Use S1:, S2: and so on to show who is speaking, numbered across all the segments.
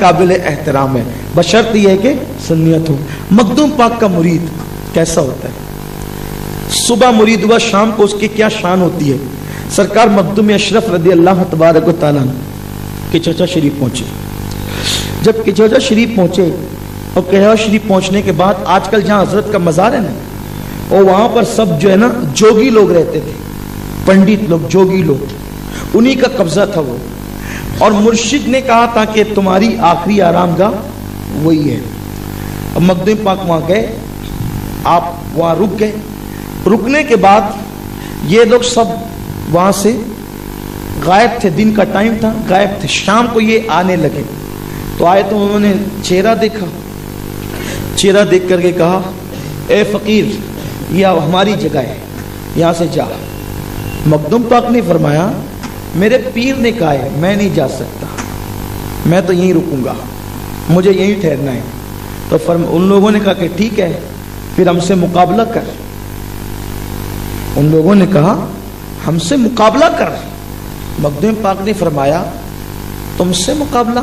S1: قابل احترام ہے، بشرط یہ ہے کہ سنیت ہو۔ مخدوم پاک کا مرید کیسا ہوتا ہے؟ صبح مرید ہوا، شام کو اس کی کیا شان ہوتی ہے؟ سرکار مخدوم اشرف رضی اللہ تبارک و تعالیٰ کچوچا شریف پہنچے۔ جب کچوچا شریف پہنچے اور کچوچا شریف پہنچنے کے بعد آج کل جہاں حضرت کا مزار ہے نا، اور وہاں پر سب جو ہے نا جوگی لوگ رہتے تھے، پنڈت لوگ، جوگی لوگ، انہی کا قبضہ تھا وہ۔ اور مرشد نے کہا تھا کہ تمہاری آخری آرام گاہ وہی ہے۔ اب مخدوم پاک وہاں گئے، آپ وہاں رک گئے۔ رکنے کے بعد یہ لوگ سب وہاں سے غائب تھے، دن کا ٹائم تھا، غائب تھے۔ شام کو یہ آنے لگے تو آئے تو انہوں نے چہرہ دیکھا، چہرہ دیکھ کر کے کہا اے فقیر یہ ہماری جگہ ہے، یہاں سے جا۔ مخدوم پاک نے فرمایا میرے پیر نے کہا ہے میں نہیں جا سکتا، میں تو یہیں رکوں گا، مجھے یہیں ٹھہرنا ہے۔ تو ان لوگوں نے کہا کہ ٹھیک ہے پھر ہم سے مقابلہ کر۔ ان لوگوں نے کہا ہم سے مقابلہ کر۔ مخدوم پاک نے فرمایا تم سے مقابلہ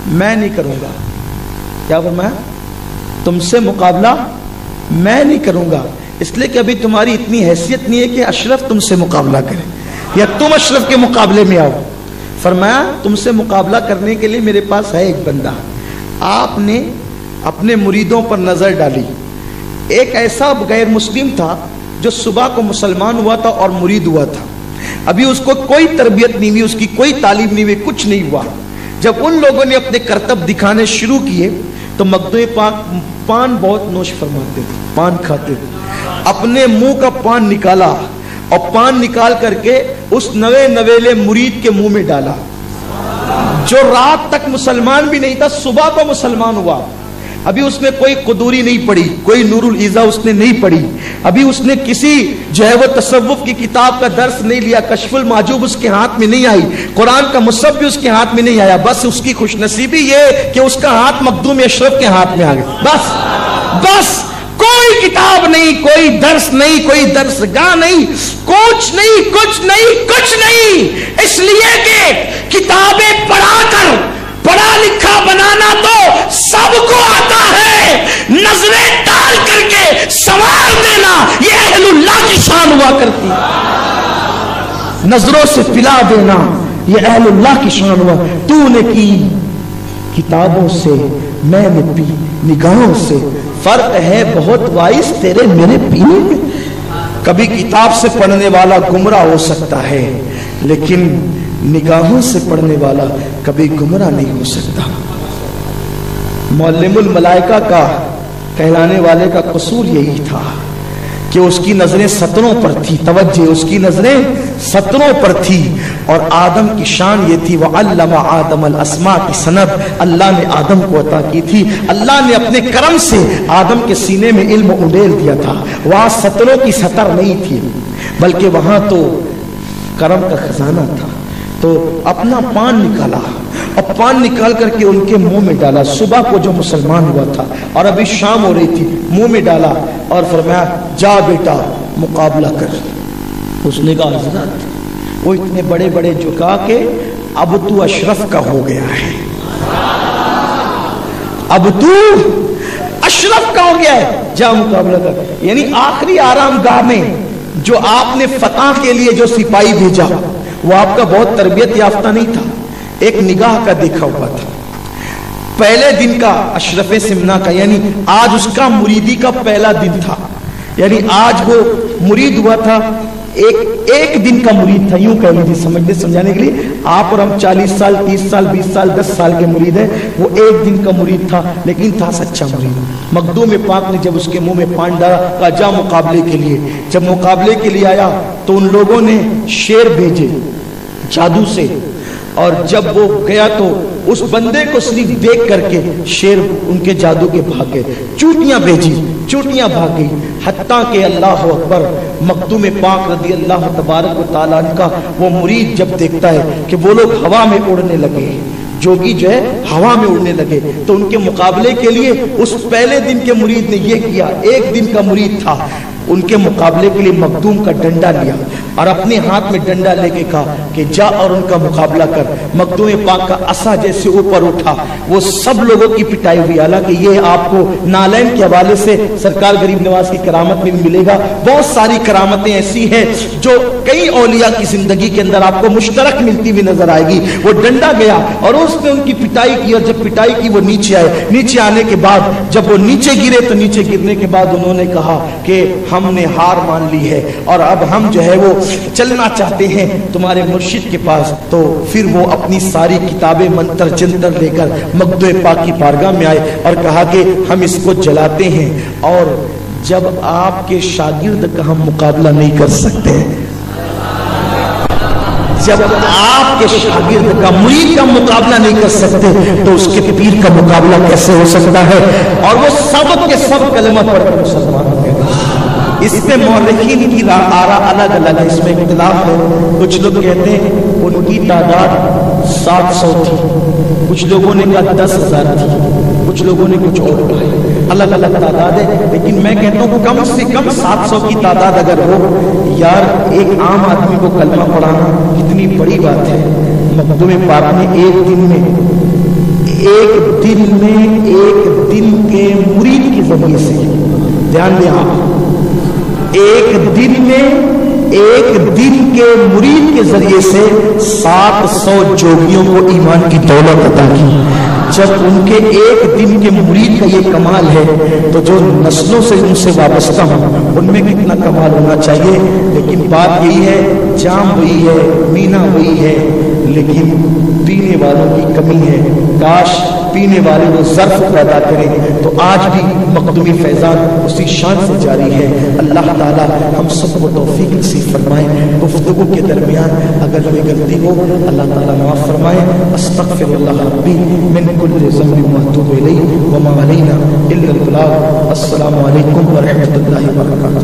S1: میں نہیں کروں گا۔ کیا فرمایا؟ تم سے مقابلہ میں نہیں کروں گا، اس لیے کہ ابھی تمہاری اتنی حیثیت نہیں ہے کہ اشرف تم سے مقابلہ کرے یا تم اشرف کے مقابلے میں آؤ۔ فرمایا تم سے مقابلہ کرنے کے لیے میرے پاس ہے ایک بندہ۔ آپ نے اپنے مریدوں پر نظر ڈالی، ایک ایسا غیر مسلم تھا جو صبح کو مسلمان ہوا تھا اور مرید ہوا تھا، ابھی اس کو کوئی تربیت نہیں ہوئی، اس کی کوئی تعلیم نہیں ہوئی، کچھ نہیں ہوا۔ جب ان لوگوں نے اپنے کرتب دکھانے شروع کیے تو مخدوم پاک پان بہت نوش فرماتے تھے، پان کھاتے تھے۔ اپنے منہ کا پان نکالا اور پان نکال کر کے اس نوے نویلے مرید کے منہ میں ڈالا جو رات تک مسلمان بھی نہیں تھا، صبح کو مسلمان ہوا۔ ابھی اس نے کوئی قدوری نہیں پڑھی، کوئی نور العزہ اس نے نہیں پڑھی، ابھی اس نے کسی جو ہے وہ تصوف کی کتاب کا درس نہیں لیا، کشف المحجوب اس کے ہاتھ میں نہیں آئی، قرآن کا مصحف بھی اس کے ہاتھ میں نہیں آیا۔ بس اس کی خوش نصیبی یہ کہ اس کا ہاتھ مخدوم اشرف کے ہاتھ میں آ گیا۔ بس کوئی کتاب نہیں، کوئی درس نہیں، کوئی درس گاہ نہیں، کچھ نہیں، اس لیے کہ کتابیں پڑھا کر پڑھا لکھا بنانا تو سب کو آتا ہے، نظریں ڈال کر کے سوال دینا یہ اہل اللہ کی شان ہوا کرتی ہے، نظروں سے پلا دینا یہ اہل اللہ کی شان ہوا۔ تو نے کی کتابوں سے، میں نے پی نگاہوں سے، فرق ہے بہت وائس تیرے میرے پینے میں۔ کبھی کتاب سے پڑھنے والا گمراہ ہو سکتا ہے لیکن نگاہوں سے پڑھنے والا کبھی گمراہ نہیں ہو سکتا۔ معلم الملائکہ کا کہلانے والے کا قصور یہی تھا کہ اس کی نظریں سطروں پر تھی، توجہ، اس کی نظریں سطروں پر تھی، اور آدم کی شان یہ تھی وَعَلَّمَ آدَمَ الْأَسْمَاءَ کی سند اللہ نے آدم کو عطا کی تھی۔ اللہ نے اپنے کرم سے آدم کے سینے میں علم اڈیل دیا تھا، وہاں سطروں کی سطر نہیں تھی بلکہ وہاں تو کرم کا خزانہ تھا۔ تو اپنا پان نکالا اور پان نکال کر کے ان کے منہ میں ڈالا، صبح کو جو مسلمان ہوا تھا اور ابھی شام ہو رہی تھی، منہ میں ڈالا اور فرمایا جا بیٹا مقابلہ کر۔ اس نے کہا حضرت، وہ اتنے بڑے بڑے جھکا کے اب تو اشرف کا ہو گیا ہے، اب تو اشرف کا ہو گیا ہے، جا مقابلہ کر۔ یعنی آخری آرام گاہ میں جو آپ نے فتح کے لیے جو سپاہی بھیجا وہ آپ کا بہت تربیت یافتہ نہیں تھا، ایک نگاہ کا دیکھا ہوا تھا۔ پہلے دن کا اشرف سمنا کا، یعنی آج اس کا مریدی کا پہلا دن تھا، یعنی آج وہ مرید ہوا تھا، ایک دن کا مرید تھا، یوں کہہ لیجیے سمجھنے سمجھانے کے لیے۔ آپ اور ہم 40 سال 30 سال 20 سال 10 سال کے مرید ہیں، وہ ایک دن کا مرید تھا لیکن تھا سچا مرید۔ مخدوم پاک نے جب اس کے منہ میں پان ڈالا کہا جا مقابلے کے لیے۔ جب مقابلے کے لیے آیا تو ان لوگوں نے شیر بھیجے جادو سے، اور جب وہ گیا تو اس بندے کو صرف دیکھ کر کے شیر ان کے جادو کے بھاگ گئے، چوٹیاں بھیجی، چوٹیاں بھاگ گئی، حتیٰ کہ اللہ اکبر مخدوم پاک رضی اللہ تبارک و تعالیٰ کا وہ مرید جب دیکھتا ہے کہ وہ لوگ ہوا میں اڑنے لگے، جوگی جو ہے ہوا میں اڑنے لگے، تو ان کے مقابلے کے لیے اس پہلے دن کے مرید نے یہ کیا، ایک دن کا مرید تھا، ان کے مقابلے کے لیے مخدوم کا ڈنڈا لیا اور اپنے ہاتھ میں ڈنڈا لے کے کہا کہ جا اور ان کا مقابلہ کر. مخدوم پاک کا عصا جیسے اوپر اٹھا وہ سب لوگوں کی پٹائی ہوئی. حالانکہ یہ آپ کو نالین کے حوالے سے سرکار غریب نواز کی کرامت میں ملے گا. بہت ساری کرامتیں ایسی ہیں جو کئی اولیاء کی زندگی کے اندر آپ کو مشترک ملتی ہوئی نظر آئے گی. وہ ڈنڈا گیا اور اس نے ان کی پٹائی کی, اور جب پٹائی کی وہ نیچے آئے. نیچے آنے کے بعد جب وہ نیچے گرے تو نیچے گرنے کے بعد انہوں نے کہا کہ ہم نے ہار مان لی ہے اور اب ہم جو ہے وہ چلنا چاہتے ہیں تمہارے مرشد کے پاس. تو پھر وہ اپنی ساری کتابیں منتر جنتر لے کر مخدوم پاک کی بارگاہ میں آئے اور کہا کہ ہم اس کو جلاتے ہیں, اور جب آپ کے شاگرد کا ہم مقابلہ نہیں کر سکتے, جب آپ کے شاگرد کا مرید کا مقابلہ نہیں کر سکتے تو اس کے پیر کا مقابلہ کیسے ہو سکتا ہے؟ اور وہ سب کے سب کلمہ پڑھ کر مسلمان ہو گئے. اس میں مورخین کی آراء الگ الگ ہے, اس میں اختلاف ہے. کچھ لوگ کہتے ہیں ان کی تعداد 700 تھی, کچھ لوگوں نے کہا 10,000 تھی, کچھ لوگوں نے کچھ اور کہا. الگ الگ تعداد ہے, لیکن میں کہتا ہوں کم سے کم 700 کی تعداد اگر ہو. یار ایک عام آدمی کو کلمہ پڑھانا کتنی بڑی بات ہے. مخدوم پاک نے ایک دن میں ایک دن کے مرید کے ذریعے سے, دھیان دیں آپ, ایک دن کے مرید کے ذریعے سے 700 جوگیوں کو ایمان کی دولت عطا کی. جب ان کے ایک دن کے مرید کا یہ کمال ہے تو جو نسلوں سے ان سے وابستہ ہوں ان میں کتنا کمال ہونا چاہیے. لیکن بات یہی ہے, جام وہی ہے, مینا وہی ہے, لیکن پینے والوں کی کمی ہے. کاش پینے والے وہ ظرف پیدا کریں تو آج بھی مخدومی فیضان اسی شان سے جاری ہے. اللہ تعالی ہم سب کو توفیق نصیب فرمائے. گفتگو کے درمیان اگر کوئی غلطی ہو اللہ تعالی معاف فرمائے. استغفر اللہ ربی من کل ذنب واتوب الیہ وما علینا الا البلاغ. السلام علیکم ورحمۃ اللہ وبرکاتہ.